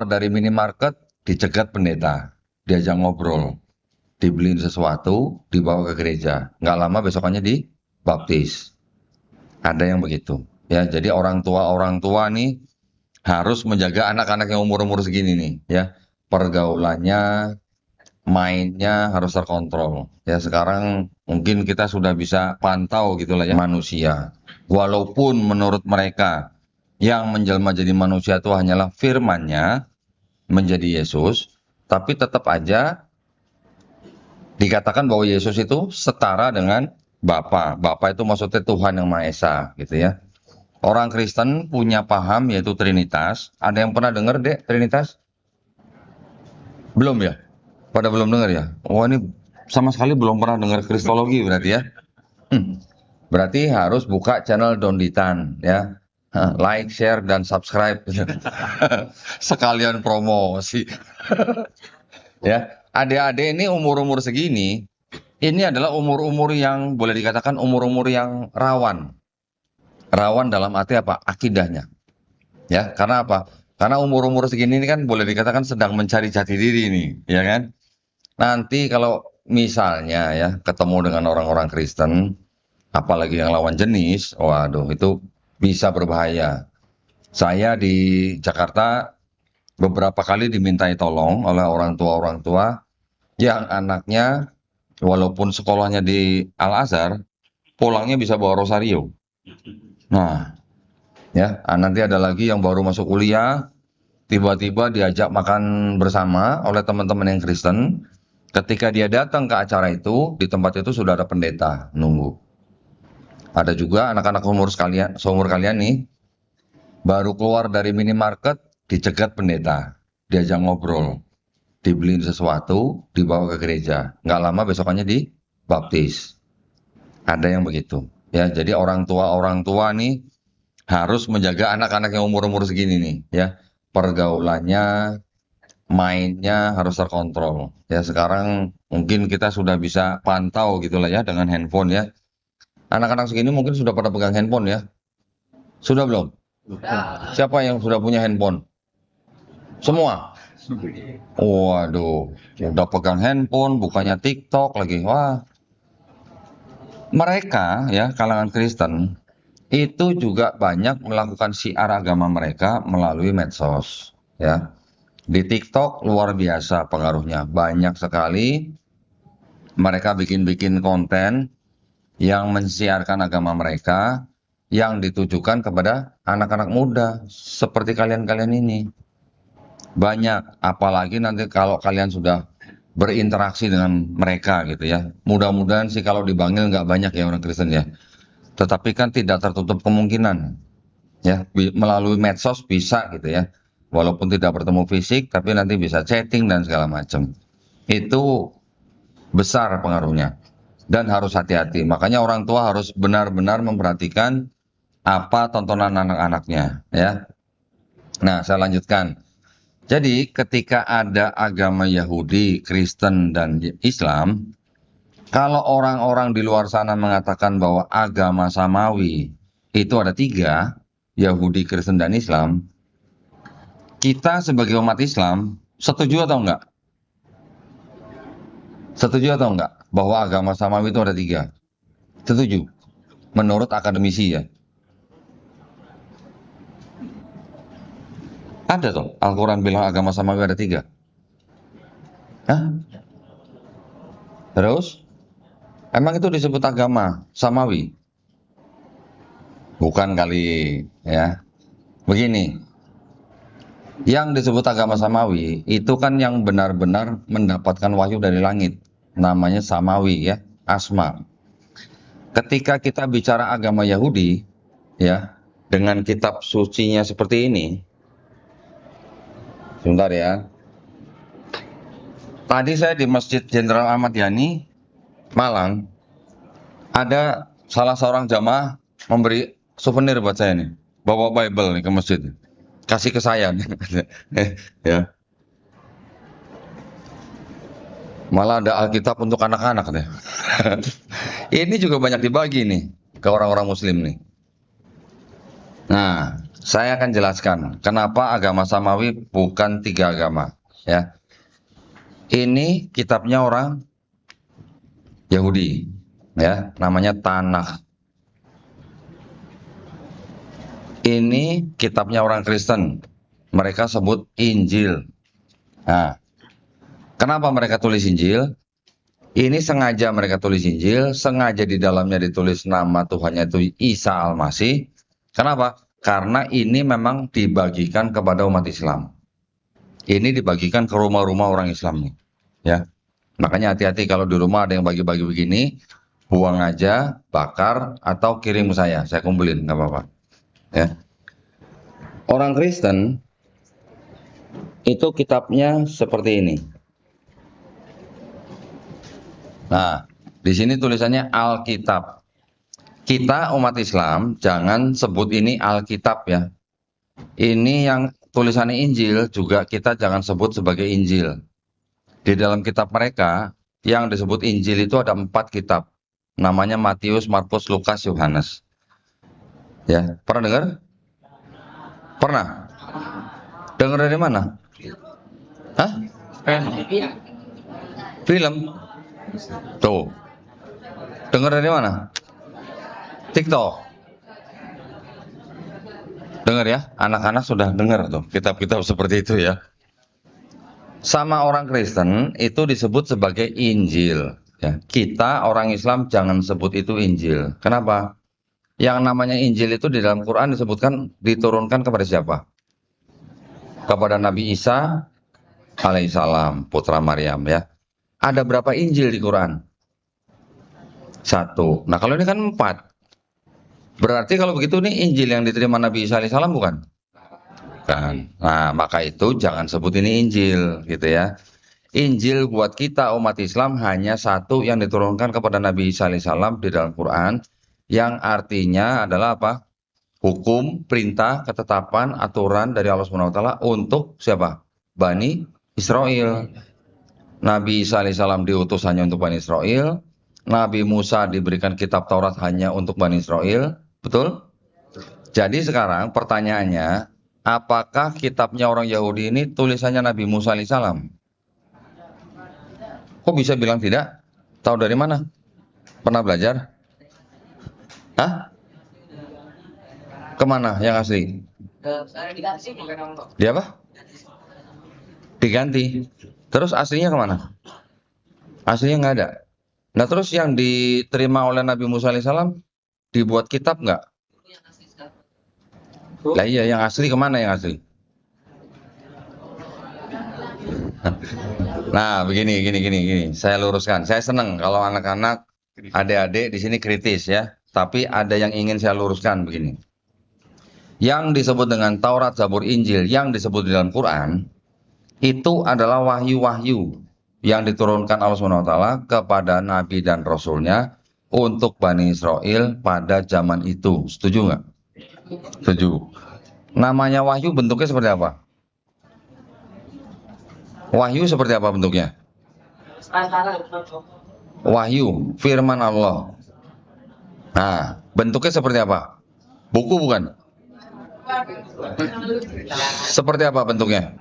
dari minimarket, dicegat pendeta, diajak ngobrol, dibeliin sesuatu, dibawa ke gereja. Nggak lama besokannya dibaptis. Ada yang begitu. Ya, jadi orang tua nih harus menjaga anak-anak yang umur-umur segini nih, ya. Pergaulannya, mainnya harus terkontrol. Ya, sekarang mungkin kita sudah bisa pantau gitulah ya manusia. Walaupun menurut mereka yang menjelma jadi manusia itu hanyalah firman-Nya menjadi Yesus, tapi tetap aja dikatakan bahwa Yesus itu setara dengan Bapa. Bapa itu maksudnya Tuhan yang Maha Esa, gitu ya. Orang Kristen punya paham yaitu Trinitas. Ada yang pernah dengar deh Trinitas? Belum ya? Pada belum dengar ya? Wah, ini sama sekali belum pernah dengar Kristologi berarti ya. Berarti harus buka channel Donditan ya. Like, share, dan subscribe. Sekalian promosi. Ya, adik-adik ini umur-umur segini, ini adalah umur-umur yang boleh dikatakan umur-umur yang rawan. Rawan dalam arti apa? Akidahnya. Ya, karena apa? Karena umur-umur segini ini kan boleh dikatakan sedang mencari jati diri nih, ya kan? Nanti kalau misalnya ya ketemu dengan orang-orang Kristen, apalagi yang lawan jenis, waduh itu bisa berbahaya. Saya di Jakarta beberapa kali dimintai tolong oleh orang tua yang anaknya walaupun sekolahnya di Al-Azhar, pulangnya bisa bawa rosario. Nah, ya, nanti ada lagi yang baru masuk kuliah, tiba-tiba diajak makan bersama oleh teman-teman yang Kristen. Ketika dia datang ke acara itu, di tempat itu sudah ada pendeta nunggu. Ada juga anak-anak seumur kalian nih, baru keluar dari minimarket, dicegat pendeta, diajak ngobrol, dibeliin sesuatu, dibawa ke gereja. Nggak lama besokannya dibaptis. Ada yang begitu. Ya, jadi orang tua nih harus menjaga anak-anak yang umur-umur segini nih, ya. Pergaulannya, mainnya harus terkontrol. Ya, sekarang mungkin kita sudah bisa pantau gitulah ya dengan handphone ya. Anak-anak segini mungkin sudah pada pegang handphone ya. Sudah belum? Siapa yang sudah punya handphone? Semua? Waduh, udah pegang handphone, bukannya TikTok lagi. Wah, mereka ya kalangan Kristen itu juga banyak melakukan syiar agama mereka melalui medsos. Ya, di TikTok luar biasa pengaruhnya, banyak sekali mereka bikin konten yang mensiarkan agama mereka yang ditujukan kepada anak-anak muda seperti kalian-kalian ini. Banyak, apalagi nanti kalau kalian sudah berinteraksi dengan mereka gitu ya. Mudah-mudahan sih kalau dipanggil nggak banyak ya orang Kristen ya. Tetapi kan tidak tertutup kemungkinan ya melalui medsos bisa gitu ya. Walaupun tidak bertemu fisik, tapi nanti bisa chatting dan segala macam. Itu besar pengaruhnya dan harus hati-hati. Makanya orang tua harus benar-benar memperhatikan apa tontonan anak-anaknya ya. Nah, saya lanjutkan. Jadi ketika ada agama Yahudi, Kristen, dan Islam, kalau orang-orang di luar sana mengatakan bahwa agama Samawi itu ada tiga, Yahudi, Kristen, dan Islam, kita sebagai umat Islam setuju atau enggak? Setuju atau enggak bahwa agama Samawi itu ada tiga? Setuju? Menurut akademisi ya. Ada toh, Al-Quran bilang agama Samawi ada tiga. Hah? Terus? Emang itu disebut agama Samawi? Bukan kali, ya. Begini, yang disebut agama Samawi itu kan yang benar-benar mendapatkan wahyu dari langit. Namanya Samawi ya, Asma. Ketika kita bicara agama Yahudi, ya, dengan kitab sucinya seperti ini, sebentar ya. Tadi saya di Masjid Jenderal Ahmad Yani, Malang, ada salah seorang jamaah memberi souvenir buat saya nih, bawa Bible nih ke masjid, kasih ke saya nih. Ya. Malah ada Alkitab untuk anak-anak deh. Ini juga banyak dibagi nih ke orang-orang Muslim nih. Nah, Saya akan jelaskan kenapa agama samawi bukan 3 agama. Ya, ini kitabnya orang Yahudi, ya, namanya Tanakh. Ini kitabnya orang Kristen, mereka sebut Injil. Nah, kenapa mereka tulis Injil? Ini sengaja mereka tulis Injil, sengaja di dalamnya ditulis nama Tuhannya itu Isa Al-Masih. Kenapa? Karena ini memang dibagikan kepada umat Islam. Ini dibagikan ke rumah-rumah orang Islam nih, ya. Makanya hati-hati kalau di rumah ada yang bagi-bagi begini, buang aja, bakar, atau kirim ke saya kumpulin, nggak apa-apa. Ya. Orang Kristen itu kitabnya seperti ini. Nah, di sini tulisannya Alkitab. Kita umat Islam jangan sebut ini Alkitab ya. Ini yang tulisannya Injil juga kita jangan sebut sebagai Injil. Di dalam kitab mereka yang disebut Injil itu ada 4 kitab. Namanya Matius, Markus, Lukas, Yohanes. Ya, pernah dengar? Pernah? Dengar dari mana? Hah? Film? Tuh. Dengar dari mana? TikTok. Dengar ya, anak-anak sudah dengar tuh kitab-kitab seperti itu ya. Sama orang Kristen itu disebut sebagai Injil. Ya. Kita orang Islam jangan sebut itu Injil. Kenapa? Yang namanya Injil itu di dalam Quran disebutkan diturunkan kepada siapa? Kepada Nabi Isa alaihissalam, putra Maryam ya. Ada berapa Injil di Quran? 1. Nah kalau ini kan 4. Berarti kalau begitu nih Injil yang diterima Nabi Isa alaihissalam bukan? Kan. Nah, maka itu jangan sebut ini Injil, gitu ya. Injil buat kita umat Islam hanya 1 yang diturunkan kepada Nabi Isa alaihissalam di dalam Quran, yang artinya adalah apa? Hukum, perintah, ketetapan, aturan dari Allah SWT untuk siapa? Bani Israel. Nabi Isa alaihissalam diutus hanya untuk Bani Israel. Nabi Musa diberikan kitab Taurat hanya untuk Bani Israel. Betul? Jadi sekarang pertanyaannya, apakah kitabnya orang Yahudi ini tulisannya Nabi Musa alaihissalam? Kok bisa bilang tidak? Tahu dari mana? Pernah belajar? Hah? Kemana yang asli? Dia apa? Diganti. Terus aslinya kemana? Aslinya nggak ada. Nah terus yang diterima oleh Nabi Musa alaihissalam dibuat kitab nggak? Lah iya, yang asli kemana yang asli? Nah, begini. Saya luruskan. Saya senang kalau anak-anak, adik-adik di sini kritis ya. Tapi ada yang ingin saya luruskan begini. Yang disebut dengan Taurat, Zabur, Injil, yang disebut di dalam Quran, itu adalah wahyu-wahyu yang diturunkan Allah SWT kepada Nabi dan Rasulnya untuk Bani Israel pada zaman itu. Setuju nggak? Setuju. Namanya wahyu bentuknya seperti apa? Wahyu seperti apa bentuknya? Wahyu, firman Allah. Nah, bentuknya seperti apa? Buku bukan? Seperti apa bentuknya?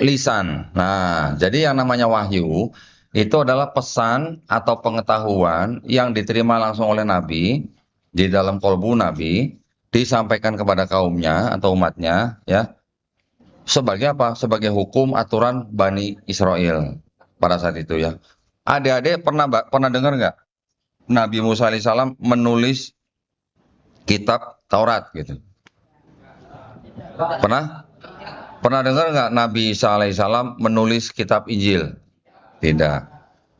Lisan. Nah, jadi yang namanya wahyu itu adalah pesan atau pengetahuan yang diterima langsung oleh Nabi di dalam kolbu Nabi, disampaikan kepada kaumnya atau umatnya ya. Sebagai apa? Sebagai hukum aturan Bani Israel pada saat itu ya. Adik-adik pernah dengar nggak Nabi Musa alaihissalam menulis kitab Taurat gitu? Pernah? Pernah dengar nggak Nabi Isa alaihissalam menulis kitab Injil? Tidak.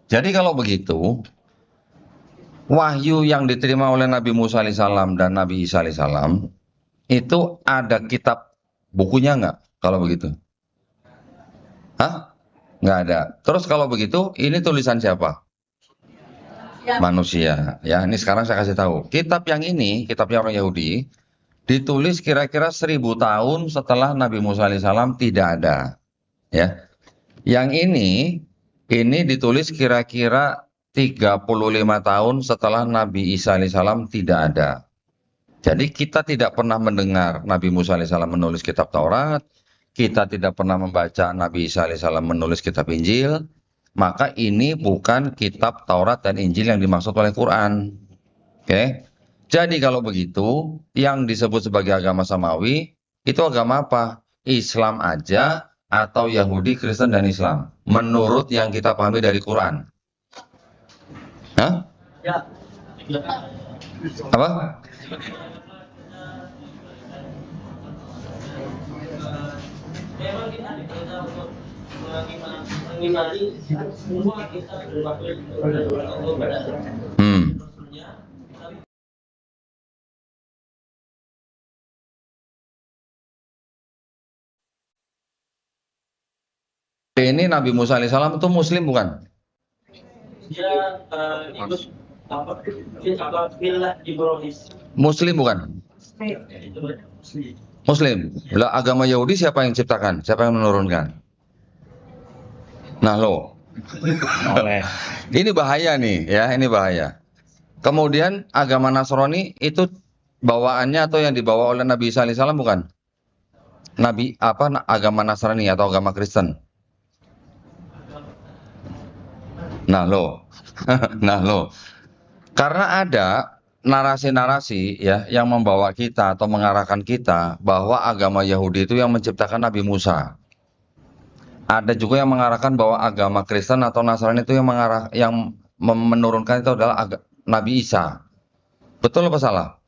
Jadi kalau begitu, wahyu yang diterima oleh Nabi Musa alaihissalam dan Nabi Isa alaihissalam itu ada kitab bukunya nggak? Kalau begitu? Hah? Nggak ada. Terus kalau begitu, ini tulisan siapa? Manusia. Ya, ini sekarang saya kasih tahu. Kitab yang ini, kitabnya orang Yahudi, ditulis kira-kira 1000 tahun setelah Nabi Musa alaihissalam tidak ada. Ya. Yang ini ditulis kira-kira 35 tahun setelah Nabi Isa alaihissalam tidak ada. Jadi kita tidak pernah mendengar Nabi Musa alaihissalam menulis kitab Taurat, kita tidak pernah membaca Nabi Isa alaihissalam menulis kitab Injil, maka ini bukan kitab Taurat dan Injil yang dimaksud oleh Quran. Oke? Jadi kalau begitu, yang disebut sebagai agama samawi, itu agama apa? Islam aja atau Yahudi, Kristen, dan Islam? Menurut yang kita pahami dari Quran. Hah? Ya. Apa? Memang kita diperintah untuk mengimani semua kita berwakil kepada Rasulnya. Ini Nabi Musa alaihissalam itu Muslim bukan? Dia ikut apa milah Ibrahis. Muslim bukan? Muslim. Lah agama Yahudi siapa yang ciptakan? Siapa yang menurunkan? Nah lo, ini bahaya nih ya, ini bahaya. Kemudian agama Nasrani itu bawaannya atau yang dibawa oleh Nabi Isa alaihissalam bukan? Nabi apa? Agama Nasrani atau agama Kristen? Nah lo, nah lo, karena ada narasi-narasi ya yang membawa kita atau mengarahkan kita bahwa agama Yahudi itu yang menciptakan Nabi Musa. Ada juga yang mengarahkan bahwa agama Kristen atau Nasrani itu yang menurunkan itu adalah Nabi Isa. Betul apa salah?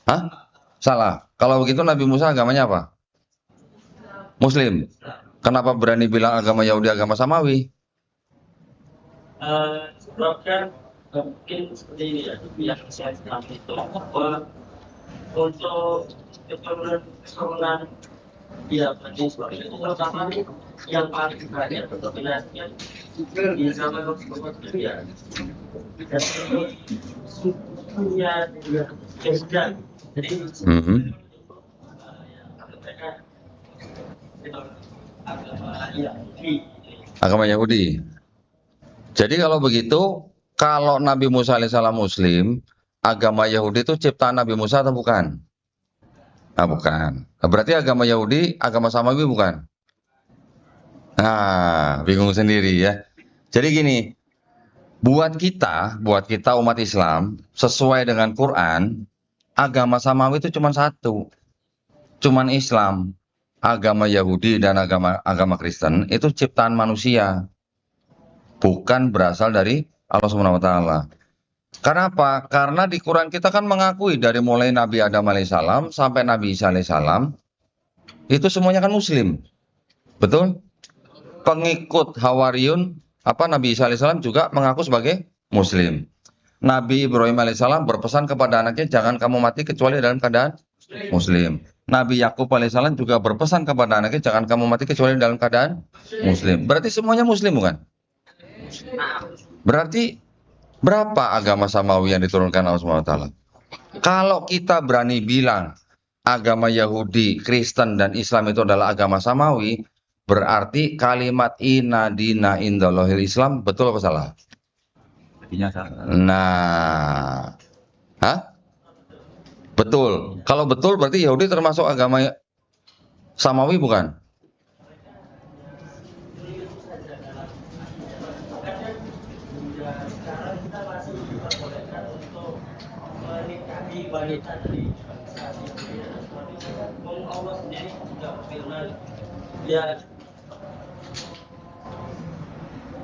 Hah? Salah. Kalau begitu Nabi Musa agamanya apa? Muslim. Kenapa berani bilang agama Yahudi agama samawi? Sebabkan mungkin seperti ini ya, yang saya bilang itu bahwa untuk keturunan ya berarti seperti itu pertama yang paling banyak untuk binatnya di zaman Rasulullah ya dan sukunya Yahuda jadi agama Yahudi. Jadi kalau begitu, kalau Nabi Musa alaihissalam Muslim, agama Yahudi itu ciptaan Nabi Musa atau bukan? Nah, bukan. Berarti agama Yahudi, agama samawi bukan? Nah, bingung sendiri ya. Jadi gini, buat kita umat Islam, sesuai dengan Quran, agama samawi itu cuma satu. Cuman Islam. Agama Yahudi dan agama Kristen itu ciptaan manusia. Bukan berasal dari Allah Subhanahu wa taala. Karena apa? Karena di Quran kita kan mengakui dari mulai Nabi Adam alaihissalam sampai Nabi Isa alaihissalam itu semuanya kan muslim. Betul? Pengikut Hawariyun Nabi Isa alaihissalam juga mengaku sebagai muslim. Nabi Ibrahim alaihissalam berpesan kepada anaknya jangan kamu mati kecuali dalam keadaan muslim. Nabi Yakub alaihissalam juga berpesan kepada anaknya jangan kamu mati kecuali dalam keadaan muslim. Berarti semuanya muslim bukan? Berarti berapa agama samawi yang diturunkan Allah SWT? Kalau kita berani bilang agama Yahudi, Kristen, dan Islam itu adalah agama samawi, berarti kalimat inna dina indallahil Islam betul apa salah? Nah, hah? Betul. Kalau betul berarti Yahudi termasuk agama samawi bukan?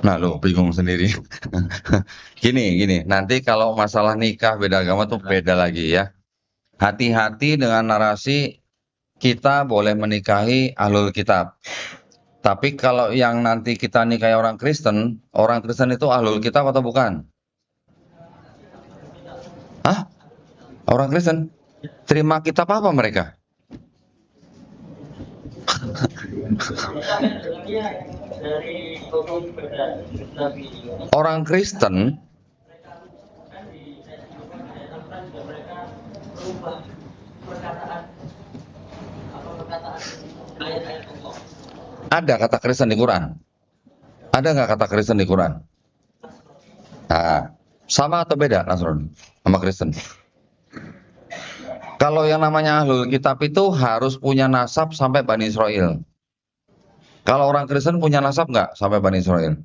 Nah lo bingung sendiri. Gini, nanti kalau masalah nikah beda agama tuh beda lagi ya. Hati-hati dengan narasi kita boleh menikahi ahlul kitab. Tapi kalau yang nanti kita nikahi orang Kristen itu ahlul kitab atau bukan? Hah? Orang Kristen? Terima kitab apa mereka? Orang Kristen ada kata Kristen di Quran? Ada nggak kata Kristen di Quran? Nah, sama atau beda Nasrani sama Kristen? Kalau yang namanya ahlul kitab itu harus punya nasab sampai Bani Israel. Kalau orang Kristen punya nasab nggak sampai Bani Israel?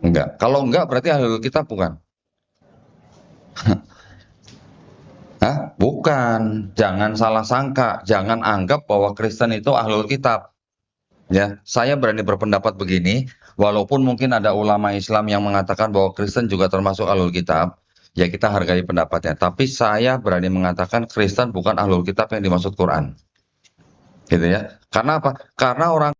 Enggak. Kalau enggak berarti ahlul kitab bukan? Hah? Bukan. Jangan salah sangka. Jangan anggap bahwa Kristen itu ahlul kitab. Ya, saya berani berpendapat begini, walaupun mungkin ada ulama Islam yang mengatakan bahwa Kristen juga termasuk ahlul kitab, ya kita hargai pendapatnya. Tapi saya berani mengatakan Kristen bukan ahlul kitab yang dimaksud Quran. Gitu ya. Karena apa? Karena orang